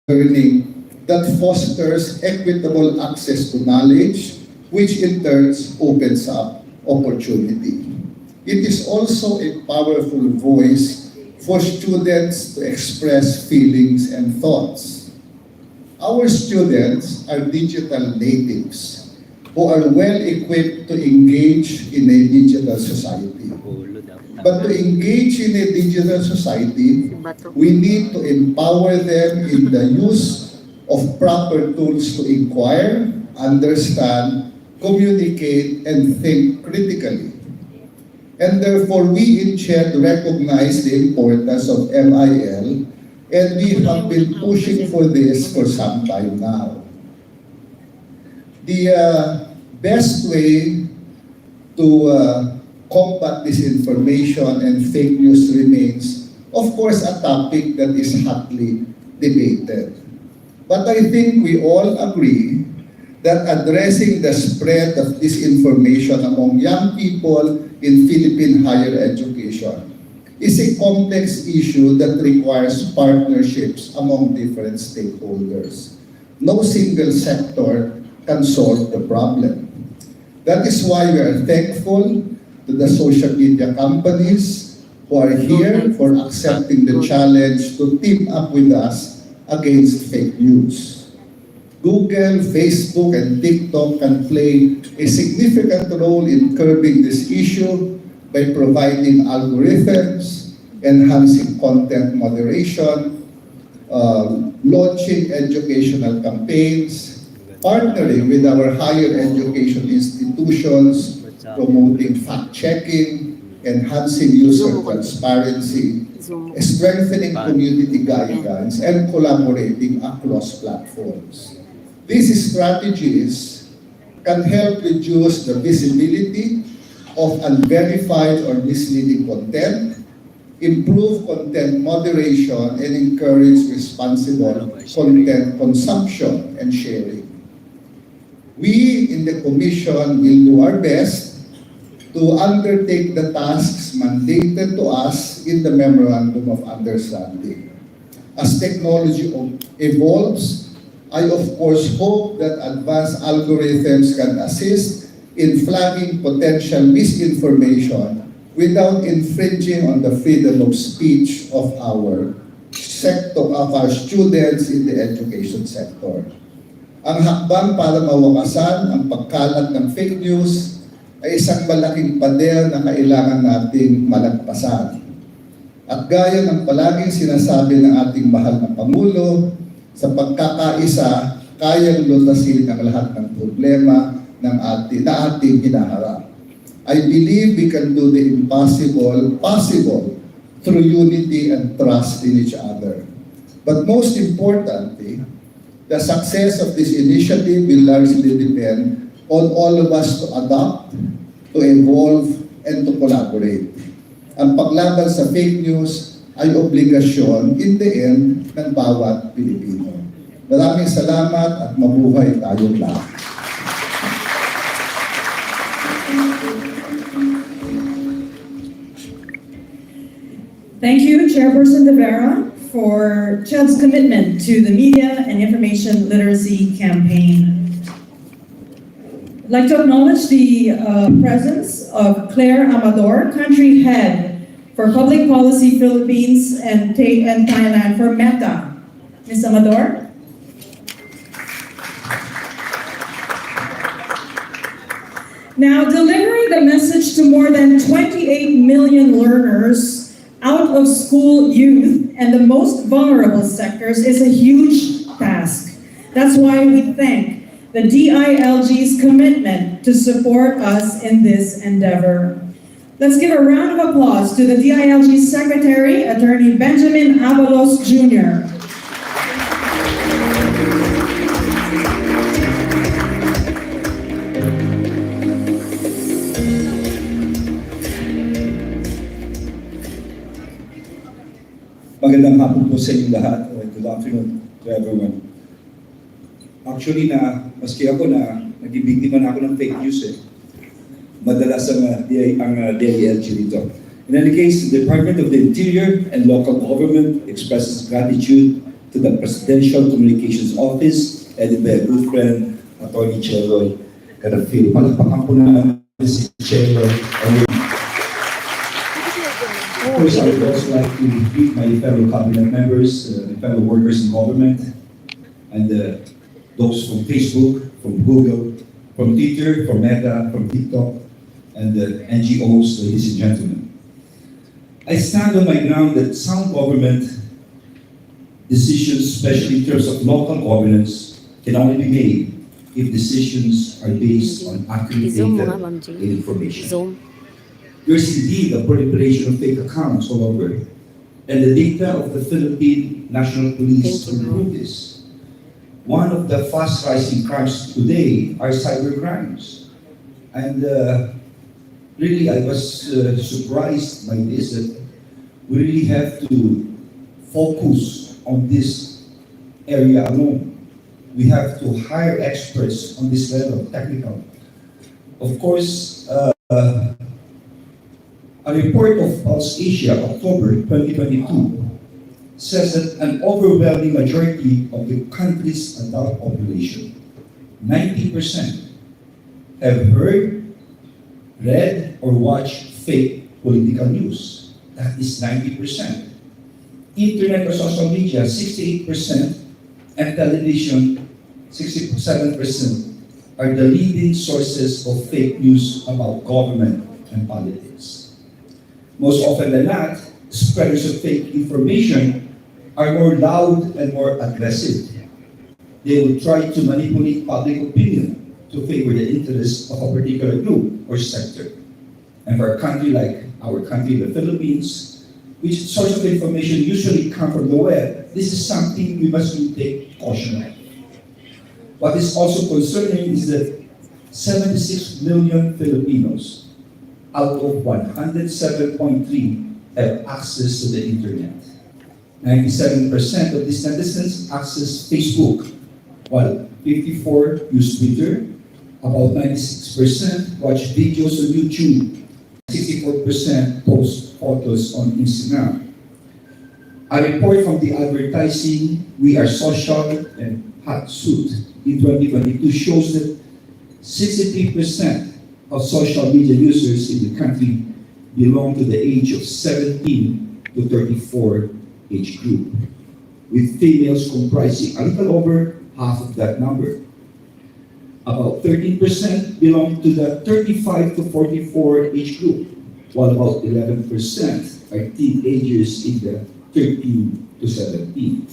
learning that fosters equitable access to knowledge, which in turn opens up opportunity. It is also a powerful voice for students to express feelings and thoughts. Our students are digital natives who are well equipped to engage in a digital society. But to engage in a digital society, we need to empower them in the use of proper tools to inquire, understand, communicate, and think critically. And therefore, we in CHED recognize the importance of MIL, and we have been pushing for this for some time now. The best way to combat disinformation and fake news remains, of course, a topic that is hotly debated. But I think we all agree that addressing the spread of disinformation among young people in Philippine higher education is a complex issue that requires partnerships among different stakeholders. No single sector can solve the problem. That is why we are thankful to the social media companies who are here for accepting the challenge to team up with us against fake news. Google, Facebook, and TikTok can play a significant role in curbing this issue by providing algorithms, enhancing content moderation, launching educational campaigns, partnering with our higher education institutions, promoting fact-checking, enhancing user transparency, strengthening community guidelines, and collaborating across platforms. These strategies can help reduce the visibility of unverified or misleading content, improve content moderation, and encourage responsible content consumption and sharing. We in the Commission will do our best to undertake the tasks mandated to us in the Memorandum of Understanding. As technology evolves, I of course hope that advanced algorithms can assist in flagging potential misinformation without infringing on the freedom of speech of our sector, of our students in the education sector. Ang hakbang para mawakasan ang pagkalat ng fake news ay isang malaking pader na kailangan nating malagpasan. At gaya ng palaging sinasabi ng ating mahal na Pangulo, sa pagkakaisa, kayang lutasin ang lahat ng problema na ating hinaharap. I believe we can do the impossible possible through unity and trust in each other. But most importantly, the success of this initiative will largely depend on all of us to adapt, to evolve, and to collaborate. Ang paglaban sa fake news ay obligasyon in the end ng bawat Pilipino. Maraming salamat at mabuhay tayong lahat. Thank you, Chairperson De Vera, for CHED's commitment to the Media and Information Literacy Campaign. I'd like to acknowledge the presence of Claire Amador, Country Head for Public Policy Philippines and Thailand for META. Ms. Amador? Now, delivering the message to more than 28 million learners, out of school youth, and the most vulnerable sectors is a huge task. That's why we thank the DILG's commitment to support us in this endeavor. Let's give a round of applause to the DILG Secretary, Attorney Benjamin Abalos Jr. hapon po sa inyong lahat. Good afternoon to everyone. Actually, maski ako naging biktima na ako ng fake news eh. Madalas ang DILG dito. In any case, the Department of the Interior and Local Government expresses gratitude to the Presidential Communications Office, headed by a good friend, Atty. Cheroy Carafil. Palakpakan po na si Cheroy. Of course, I would also like to greet my fellow cabinet members, fellow workers in government, and those from Facebook, from Google, from Twitter, from Meta, from TikTok, and the NGOs, ladies and gentlemen. I stand on my ground that sound government decisions, especially in terms of local governance, can only be made if decisions are based on accurate Zoom data mga Ma'am Jane. and information. Zoom. There is indeed a proliferation of fake accounts all over, and the data of the Philippine National Police Thank you. will prove this. One of the fast-rising crimes today are cyber crimes, and really I was surprised by this, that we really have to focus on this area alone. We have to hire experts on this level, technical. Of course, a report of Pulse Asia, October 2022, says that an overwhelming majority of the country's adult population, 90%, have heard, read, or watched fake political news. That is 90%. Internet or social media, 68%, and television, 67%, are the leading sources of fake news about government and politics. Most often than not, spreaders of fake information are more loud and more aggressive. They will try to manipulate public opinion to favor the interests of a particular group or sector. And for a country like our country, the Philippines, which source of information usually come from the web, this is something we must really take caution of. What is also concerning is that 76 million Filipinos out of 107.3 have access to the internet. 97% of these netizens access Facebook, while 54% use Twitter, about 96% watch videos on YouTube, 64% post photos on Instagram. A report from the advertising We Are Social and Hotsuit in 2022 shows that 63% of social media users in the country belong to the age of 17 to 34 age group, with females comprising a little over half of that number. About 13% belong to the 35 to 44 age group, while about 11% are teenagers in the 13 to 17.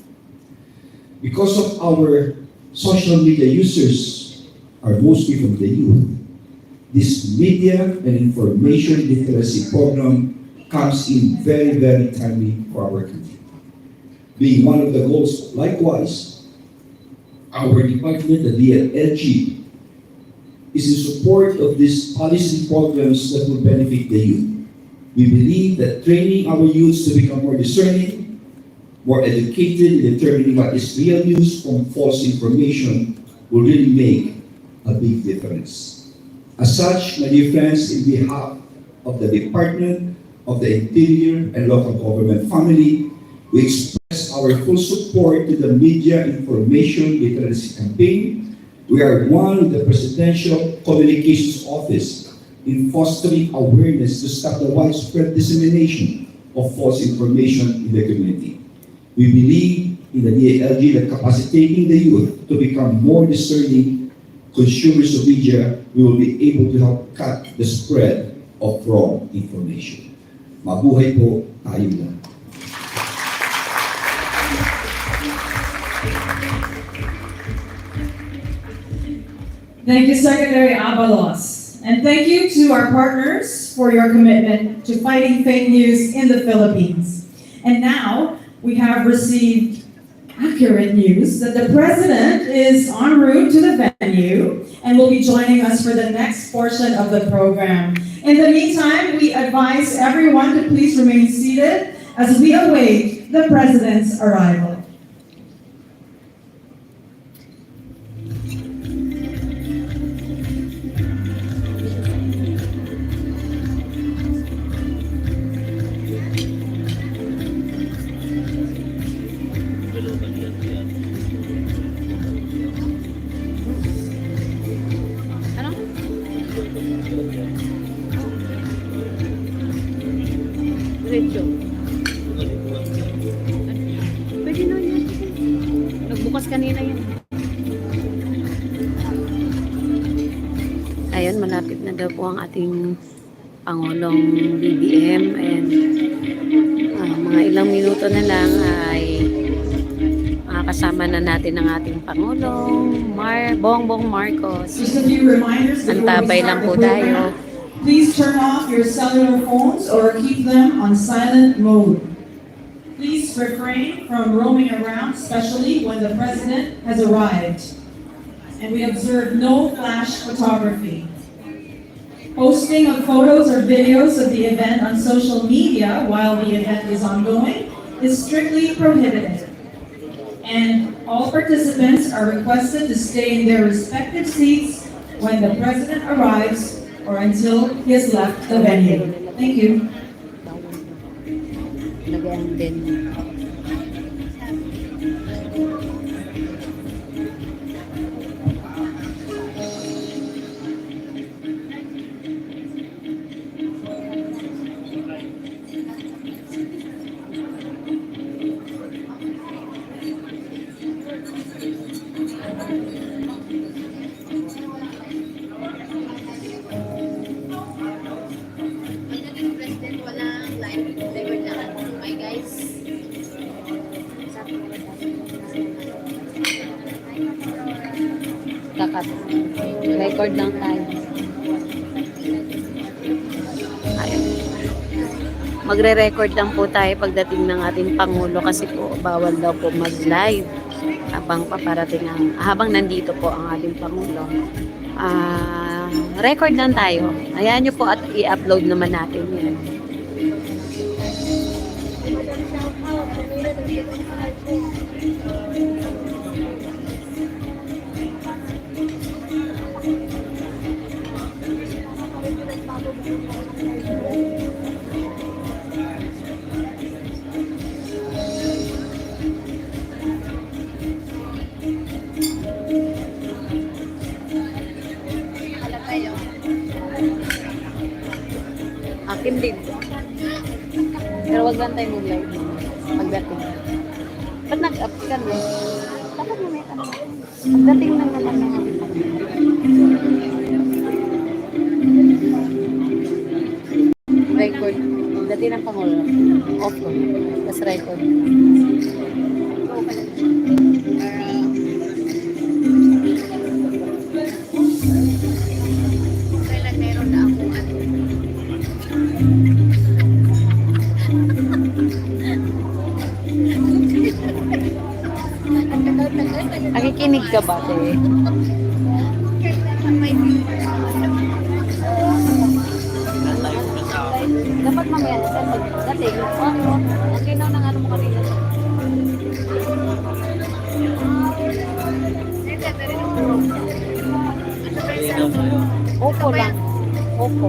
Because of our social media users are mostly from the youth, this media and information literacy program comes in very, very timely for our country. Being one of the goals, likewise, our department, the DLG, is in support of these policy programs that will benefit the youth. We believe that training our youths to become more discerning, more educated in determining what is real news from false information will really make a big difference. As such, my dear friends, in behalf of the Department of the Interior and Local Government family, we express our full support to the Media Information Literacy Campaign. We are one of the Presidential Communications Office in fostering awareness to stop the widespread dissemination of false information in the community. We believe in the DALG that capacitating the youth to become more discerning consumers of media, we will be able to help cut the spread of wrong information. Mabuhay po tayo lang. Thank you, Secretary Abalos. And thank you to our partners for your commitment to fighting fake news in the Philippines. And now, we have received accurate news that the President is en route to the venue and will be joining us for the next portion of the program. In the meantime, we advise everyone to please remain seated as we await the President's arrival. Ano? Diretso. Pwede na yan. Nagbukas kanina yan. Ayun, malapit na daw po ang ating Pangulong BBM and mga ilang minuto na lang ay makakasama na natin ang ating Pangulong Bongbong Marcos. Just a few reminders before we Antabay start lang po the program. tayo. Please turn off your cellular phones or keep them on silent mode. Please refrain from roaming around, especially when the President has arrived. And we observe no flash photography. Posting of photos or videos of the event on social media while the event is ongoing is strictly prohibited. And all participants are requested to stay in their respective seats when the President arrives or until he has left the venue. Thank you. Lagyan din. President, walang live. Record lang. Hi guys. Kakat. Record lang tayo. Ayun. Magre-record lang po tayo pagdating ng ating Pangulo kasi po bawal daw po mag-live habang nandito po ang ating Pangulo. Record lang tayo. Ayan nyo po at i-upload naman natin yan. Akin din. Pero wag lang tayo mag-live pagdating. Ba't nag-up ka na? Dapat mo may ano. Pagdating lang naman ng record. Pagdating ng Pangulo. Off ko. Tapos record. Kailan meron na ako ano. Nakikinig ka ba, te? Dapat mamaya na saan magdating. Ang ginaw ng ano mo kanina. Opo lang. Opo.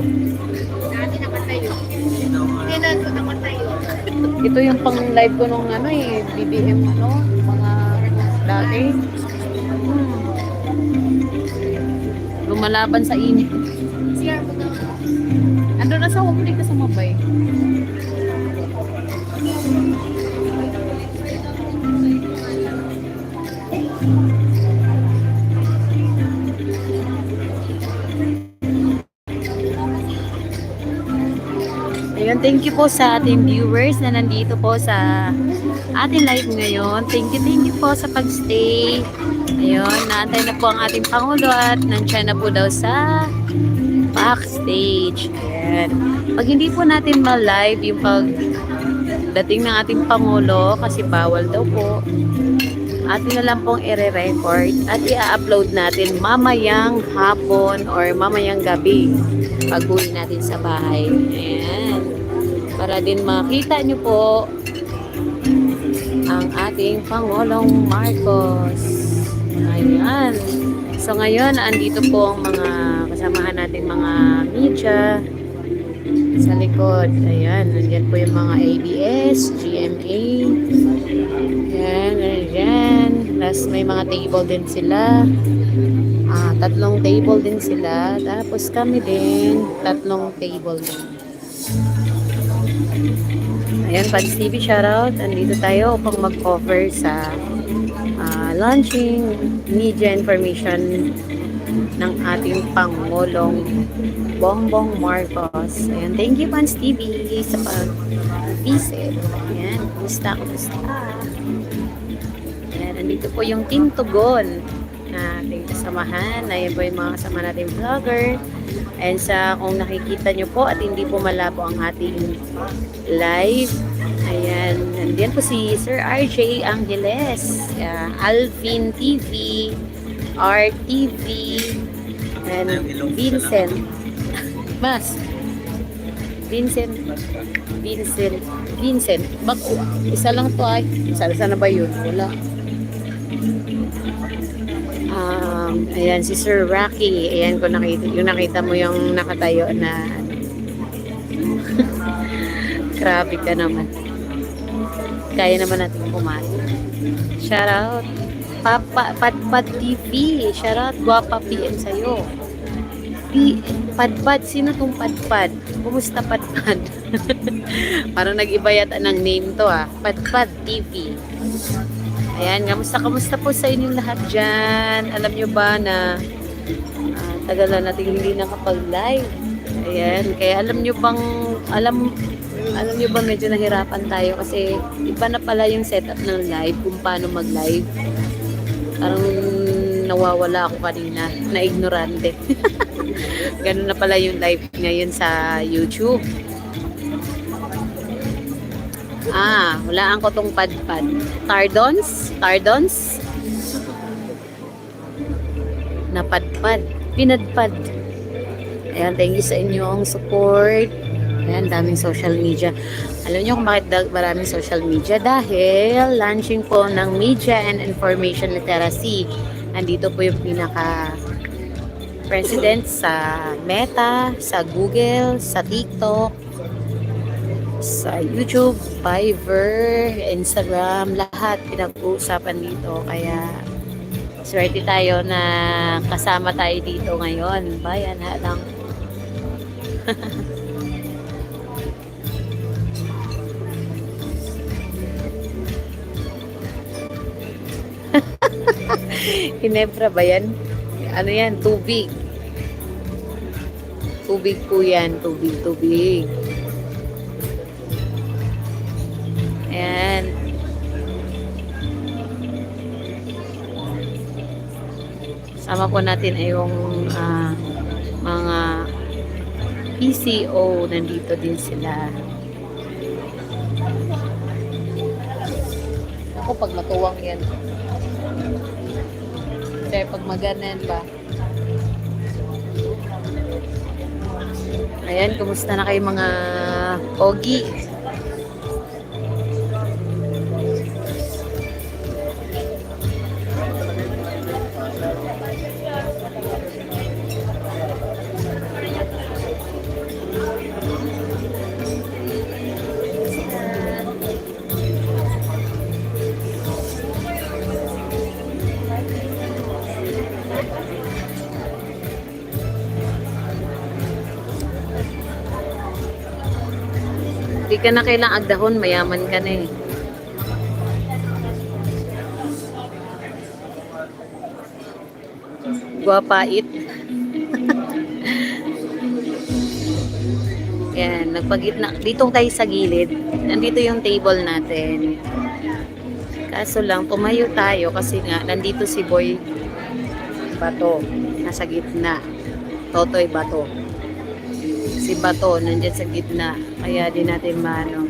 Dati naman tayo. Hindi na ito naman tayo. Ito yung pang live ko nung ano BBM mga dati. Lumalaban sa init. CR mo daw. Ando na sa home ka sa mabay. Ayun, thank you po sa ating viewers na nandito po sa ating live ngayon. Thank you po sa pagstay. Ayun, naantay na po ang ating Pangulo at nandiyan na po daw sa backstage. Ayan. Pag hindi po natin ma-live yung pagdating ng ating Pangulo kasi bawal daw po, atin na lang pong i-record at i-upload natin mamayang hapon or mamayang gabi pag-uwi natin sa bahay. Ayan. Para din makita nyo po ang ating Pangulong Marcos. Ayan. So ngayon, andito po ang mga kasamahan nating mga media sa likod. Ayan, nandiyan po yung mga ABS, GMA. Ayan, ayan. Tapos may mga table din sila. Tatlong table din sila. Tapos kami din, tatlong table din. Ayan, Pads TV, shoutout. Andito tayo upang mag-cover sa launching media information ng ating Pangulong Bongbong Marcos. Ayan, thank you, Pads TV, sa pag-visit. Ayan, kumusta? Ayan, andito po yung Team Tugon na ating kasamahan. Ayan po yung mga kasama nating vlogger. And sa kung nakikita nyo po at hindi po malabo ang ating live, ayan, nandiyan po si Sir RJ Angeles, Alvin TV, RTV, and Vincent Bako, isa lang to ay sana ba yun? Wala. Ayan, si Sir Rocky. Ayan, kung nakita mo yung nakatayo na grabe ka naman. Kaya naman natin kumain. Shoutout Padpad TV. Shoutout Guapa PM sa'yo. Padpad, sino tong Padpad? Kumusta Padpad? Parang nag-iba yata ng name to Padpad TV. Ayan, kamusta po sa inyong lahat dyan? Alam nyo ba na tagal na natin hindi nakapag-live? Ayan, kaya alam nyo ba medyo nahirapan tayo kasi iba na pala yung setup ng live, kung paano mag-live. Parang nawawala ako kanina, na-ignorante. Ganun na pala yung live ngayon sa YouTube. Hulaan ko tong Padpad. Tardons? Napadpad. Pinadpad. Ayan, thank you sa inyong support. Ayan, daming social media. Alam niyo kung bakit maraming social media? Dahil launching po ng Media and Information Literacy. Nandito po yung president sa Meta, sa Google, sa TikTok, sa YouTube, Fiverr, Instagram, lahat pinag-uusapan dito. Kaya swerte tayo na kasama tayo dito ngayon. Bayan lang. Hinebra ba yan? Ano yan? Tubig. Tubig po yan. Tubig. Ayan. Sama po natin ay yung mga PCO. Nandito din sila. Ako pag matuwang yan. Kaya pag maganan ba? Ayan, kumusta na kayo mga pogi? Hindi ka na kailang agdahon, mayaman ka na eh. Guwapait. Yan, nagpagitna. Dito tayo sa gilid. Nandito yung table natin. Kaso lang, tumayo tayo kasi nga, nandito si Boy Bato. Nasa gitna. Totoy Bato. Si Bato, nandiyan sa gitna. Kaya di natin maano.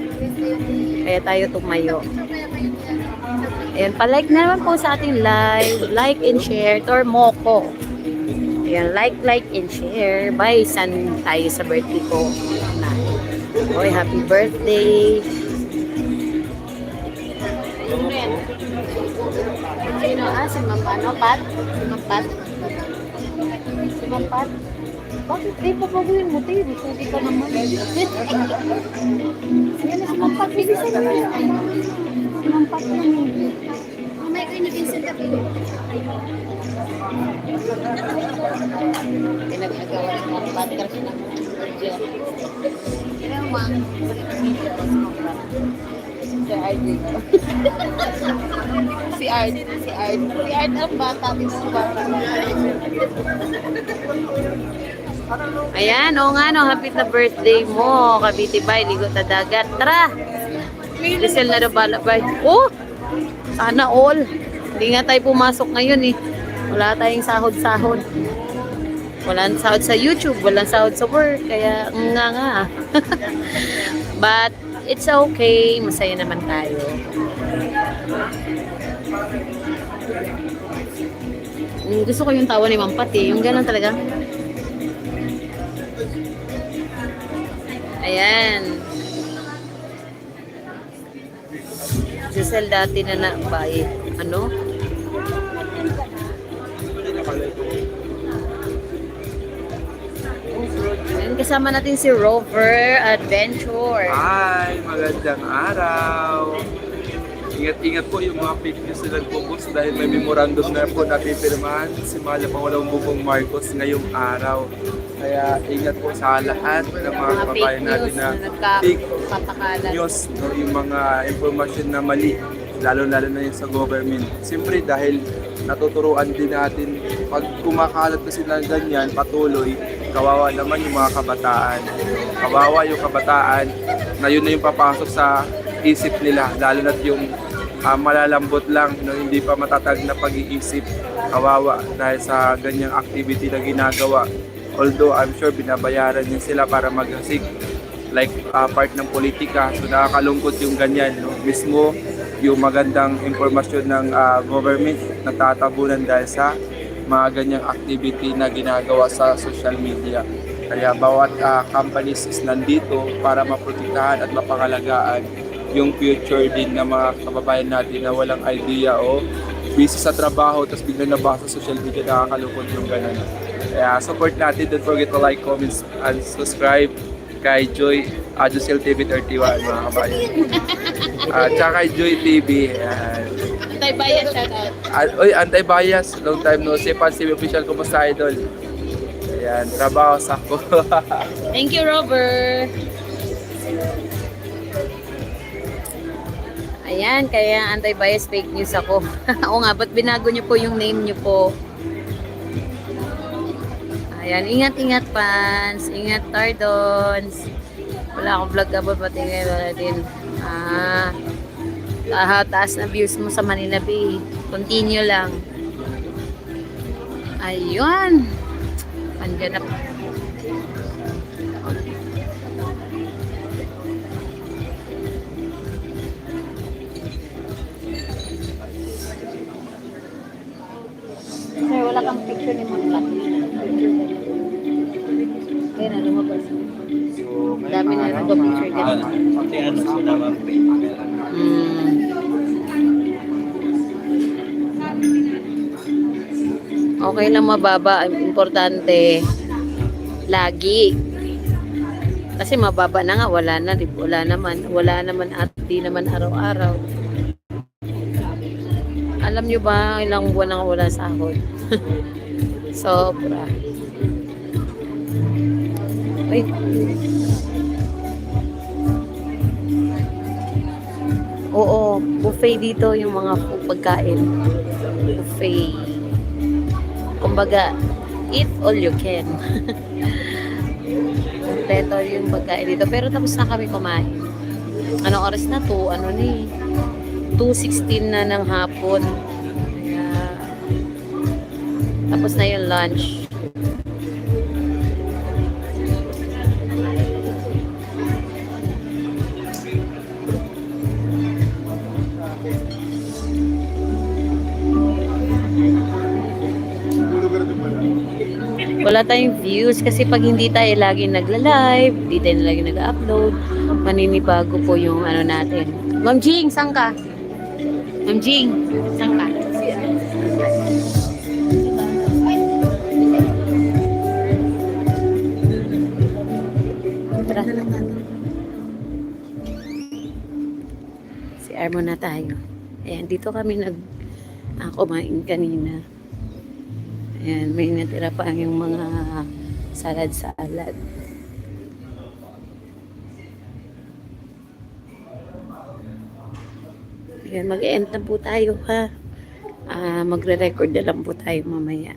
Kaya tayo tumayo. Ayan, palike na naman po sa ating live. Like and share. Tormoko. Ayan, like and share. Bye, san tayo sa birthday ko. Oy, happy birthday. si Ma'am ano, Pat? Si Ma'am Pat? Si Ma'am Pat? Bakit? Di pa baguhin mo, Tay. Hindi ka naman. Yan na si Ma'am Pat. Bilisan mo. Si Ma'am Pat na mo. Mamaya kayo ni Vincent Capi. Pinag-agawa ng Ma'am Pat kasi ng video. Kaya Ma'am, balik ang video sa Ma'am Pat. Si RJ. Si Art. Si Art. Si Art ang bata. Tingnan mo ba? Ayan, oo nga no, happy na birthday mo, Cavite Bay, ligo sa dagat. Tara! Lisel na balabay. Oh! Sana all. Hindi nga tayo pumasok ngayon eh. Wala tayong sahod-sahod. Walang sahod sa YouTube, walang sahod sa work, kaya nga. But, it's okay. Masaya naman tayo. Gusto ko yung tawa ni Ma'am Pat eh. Yung gano'n talaga. Ayan. Giselle dati na na-buy. Ano? Ayan, kasama natin si Rover Adventure. Hi! Magandang araw! Ingat-ingat po yung mga fake news na nagpo-post dahil may memorandum na po natin pirmahan si Mahal na Pangulong Bongbong Marcos ngayong araw. Kaya ingat po sa lahat ng mga kababayan natin na fake news, no, yung mga impormasyon na mali, lalo-lalo na yung sa government. Siyempre dahil natuturuan din natin pag kumakalat na sila ganyan, patuloy, kawawa naman yung mga kabataan. Kawawa yung kabataan na yun na yung papasok sa isip nila, lalo na yung malalambot lang, no, hindi pa matatag na pag-iisip. Kawawa dahil sa ganyang activity na ginagawa. Although I'm sure binabayaran niya sila para maghasik like part ng politika. So nakakalungkot yung ganyan, no? Mismo yung magandang informasyon ng government natatabunan dahil sa mga ganyang activity na ginagawa sa social media. Kaya bawat companies is nandito para maprotektahan at mapangalagaan yung future din ng mga kababayan natin na walang idea o busy sa trabaho tapos biglang nabasa sa social media, nakakalungkot yung ganun. Kaya support natin, don't forget to like, comment, and subscribe kay Joy Adusel TV 31 mga kabayan. Tsaka kay Joy TV. Anti-bias, shout out. Oy, anti-bias, long time no see. Pansip official, kumusta idol? Ayan, trabaho sako. Thank you, Robert. Ayan, kaya anti-bias fake news ako. Oo nga, ba't binago niyo po yung name niyo po? Ayan, ingat-ingat fans. Ingat Tardons. Wala akong vlog ka ba? Pati ngayon wala din. Taas na views mo sa Manila Bay. Continue lang. Ayun. Andiyan na. Sir, wala kang picture ni Ma'am Pat. Kaya na lumabas. Dami na nagpa-picture ka. Pati ano sila ma'am. Okay lang mababa. Importante. Lagi. Kasi mababa na nga. Wala na. Wala naman at di naman araw-araw. Alam nyo ba ilang buwan na wala sahod? Sobra. Ay. Oo, buffet dito yung mga pagkain. Buffet. Kumbaga, eat all you can. Kompleto yung pagkain dito. Pero tapos na kami kumain. Anong oras na to? Ano ni? 2:16 na ng hapon. Kaya, tapos na yung lunch. Wala tayong views kasi pag hindi tayo lagi nagla-live, hindi tayo lagi nag-upload, maninibago po yung ano natin. Ma'am Jing, saan ka? Ma'am Jing, saan ka? CR muna tayo. Ayan, dito kami kumain kanina. Ayan, may natira pa yung mga salad-salad. Ayan, mag-end na po tayo ha. Magre-record na lang po tayo mamaya.